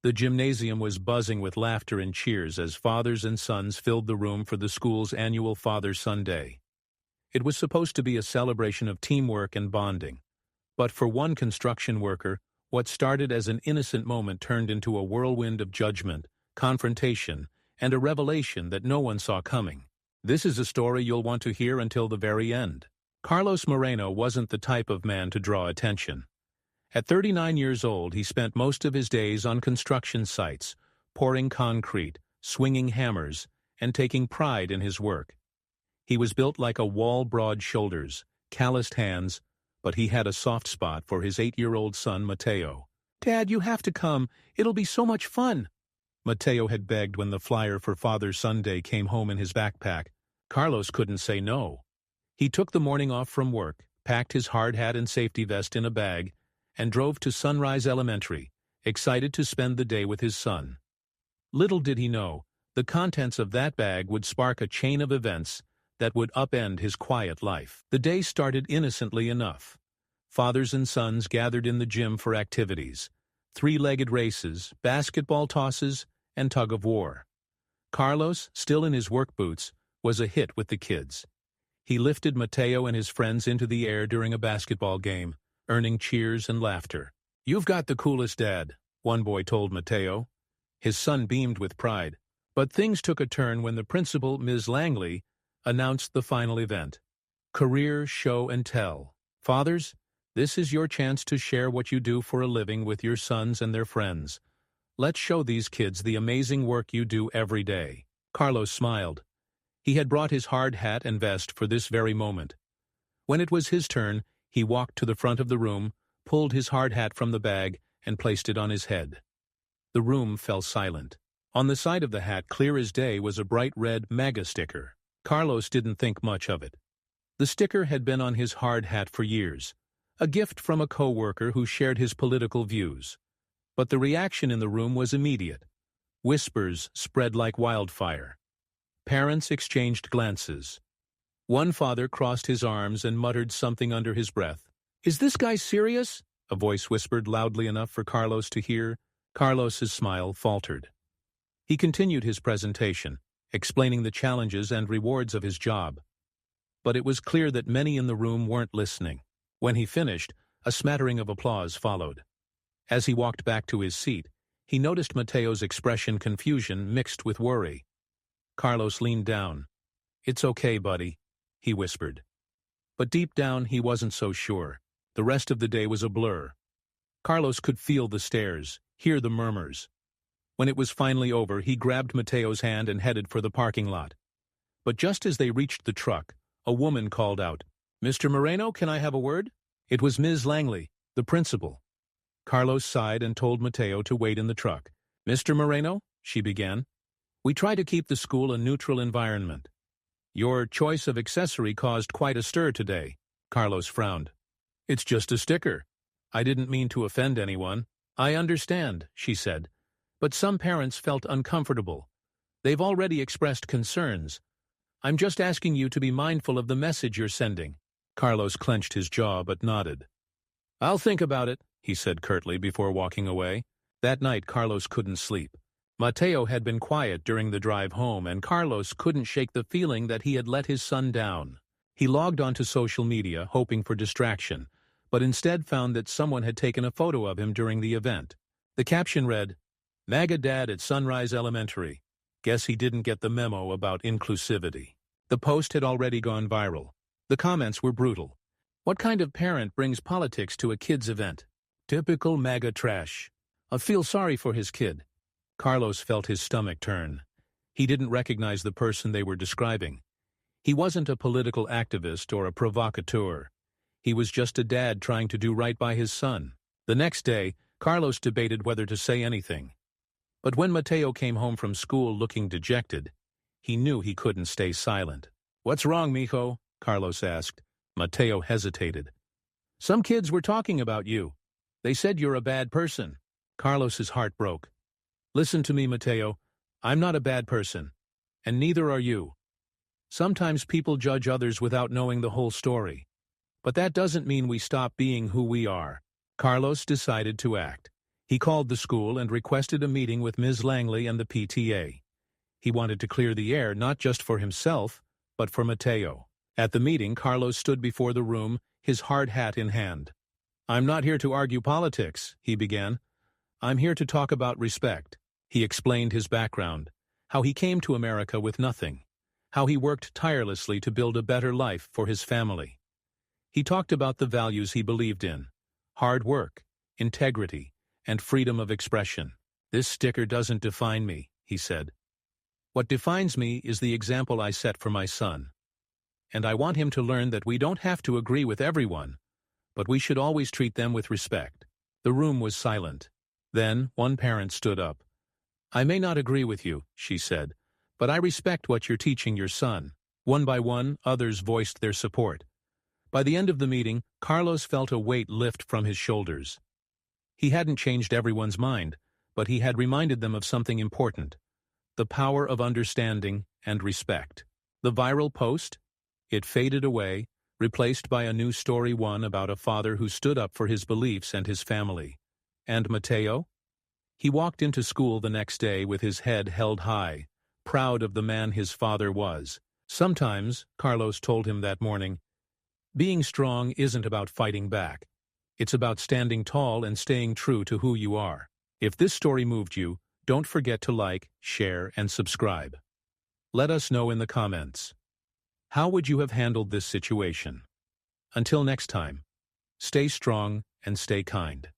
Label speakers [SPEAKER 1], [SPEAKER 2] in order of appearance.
[SPEAKER 1] The gymnasium was buzzing with laughter and cheers as fathers and sons filled the room for the school's annual Father-Son Day. It was supposed to be a celebration of teamwork and bonding. But for one construction worker, what started as an innocent moment turned into a whirlwind of judgment, confrontation, and a revelation that no one saw coming. This is a story you'll want to hear until the very end. Carlos Moreno wasn't the type of man to draw attention. At 39 years old, he spent most of his days on construction sites, pouring concrete, swinging hammers, and taking pride in his work. He was built like a wall, broad shoulders, calloused hands, but he had a soft spot for his 8-year-old son, Mateo. "Dad, you have to come. It'll be so much fun," Mateo had begged when the flyer for Father's Sunday came home in his backpack. Carlos couldn't say no. He took the morning off from work, packed his hard hat and safety vest in a bag, and drove to Sunrise Elementary, excited to spend the day with his son. Little did he know, the contents of that bag would spark a chain of events that would upend his quiet life. The day started innocently enough. Fathers and sons gathered in the gym for activities: three-legged races, basketball tosses, and tug-of-war. Carlos, still in his work boots, was a hit with the kids. He lifted Mateo and his friends into the air during a basketball game, earning cheers and laughter. "You've got the coolest dad," one boy told Mateo. His son beamed with pride. But things took a turn when the principal, Ms. Langley, announced the final event. Career Show and Tell. Fathers, this is your chance to share what you do for a living with your sons and their friends. Let's show these kids the amazing work you do every day. Carlos smiled. He had brought his hard hat and vest for this very moment. When it was his turn, he walked to the front of the room, pulled his hard hat from the bag, and placed it on his head. The room fell silent. On the side of the hat, clear as day, was a bright red MAGA sticker. Carlos didn't think much of it. The sticker had been on his hard hat for years, a gift from a co-worker who shared his political views. But the reaction in the room was immediate. Whispers spread like wildfire. Parents exchanged glances. One father crossed his arms and muttered something under his breath. "Is this guy serious?" a voice whispered loudly enough for Carlos to hear. Carlos's smile faltered. He continued his presentation, explaining the challenges and rewards of his job. But it was clear that many in the room weren't listening. When he finished, a smattering of applause followed. As he walked back to his seat, he noticed Mateo's expression, confusion mixed with worry. Carlos leaned down. "It's okay, buddy," he whispered. But deep down, he wasn't so sure. The rest of the day was a blur. Carlos could feel the stares, hear the murmurs. When it was finally over, he grabbed Mateo's hand and headed for the parking lot. But just as they reached the truck, a woman called out, "Mr. Moreno, can I have a word?" It was Ms. Langley, the principal. Carlos sighed and told Mateo to wait in the truck. "Mr. Moreno," she began, "we try to keep the school a neutral environment. Your choice of accessory caused quite a stir today." Carlos frowned. "It's just a sticker. I didn't mean to offend anyone." "I understand," she said, "but some parents felt uncomfortable. They've already expressed concerns. I'm just asking you to be mindful of the message you're sending." Carlos clenched his jaw but nodded. "I'll think about it," he said curtly before walking away. That night Carlos couldn't sleep. Mateo had been quiet during the drive home, and Carlos couldn't shake the feeling that he had let his son down. He logged onto social media, hoping for distraction, but instead found that someone had taken a photo of him during the event. The caption read, "MAGA Dad at Sunrise Elementary. Guess he didn't get the memo about inclusivity." The post had already gone viral. The comments were brutal. What kind of parent brings politics to a kid's event? Typical MAGA trash. I feel sorry for his kid. Carlos felt his stomach turn. He didn't recognize the person they were describing. He wasn't a political activist or a provocateur. He was just a dad trying to do right by his son. The next day, Carlos debated whether to say anything. But when Mateo came home from school looking dejected, he knew he couldn't stay silent. "What's wrong, mijo?" Carlos asked. Mateo hesitated. "Some kids were talking about you. They said you're a bad person." Carlos's heart broke. "Listen to me, Mateo. I'm not a bad person. And neither are you. Sometimes people judge others without knowing the whole story. But that doesn't mean we stop being who we are." Carlos decided to act. He called the school and requested a meeting with Ms. Langley and the PTA. He wanted to clear the air not just for himself, but for Mateo. At the meeting, Carlos stood before the room, his hard hat in hand. "I'm not here to argue politics," he began. "I'm here to talk about respect." He explained his background, how he came to America with nothing, how he worked tirelessly to build a better life for his family. He talked about the values he believed in: hard work, integrity, and freedom of expression. "This sticker doesn't define me," he said. "What defines me is the example I set for my son. And I want him to learn that we don't have to agree with everyone, but we should always treat them with respect." The room was silent. Then one parent stood up. "I may not agree with you," she said, "but I respect what you're teaching your son." One by one, others voiced their support. By the end of the meeting, Carlos felt a weight lift from his shoulders. He hadn't changed everyone's mind, but he had reminded them of something important: the power of understanding and respect. The viral post? It faded away, replaced by a new story, one about a father who stood up for his beliefs and his family. And Mateo? He walked into school the next day with his head held high, proud of the man his father was. Sometimes, Carlos told him that morning, being strong isn't about fighting back. It's about standing tall and staying true to who you are. If this story moved you, don't forget to like, share, and subscribe. Let us know in the comments. How would you have handled this situation? Until next time, stay strong and stay kind.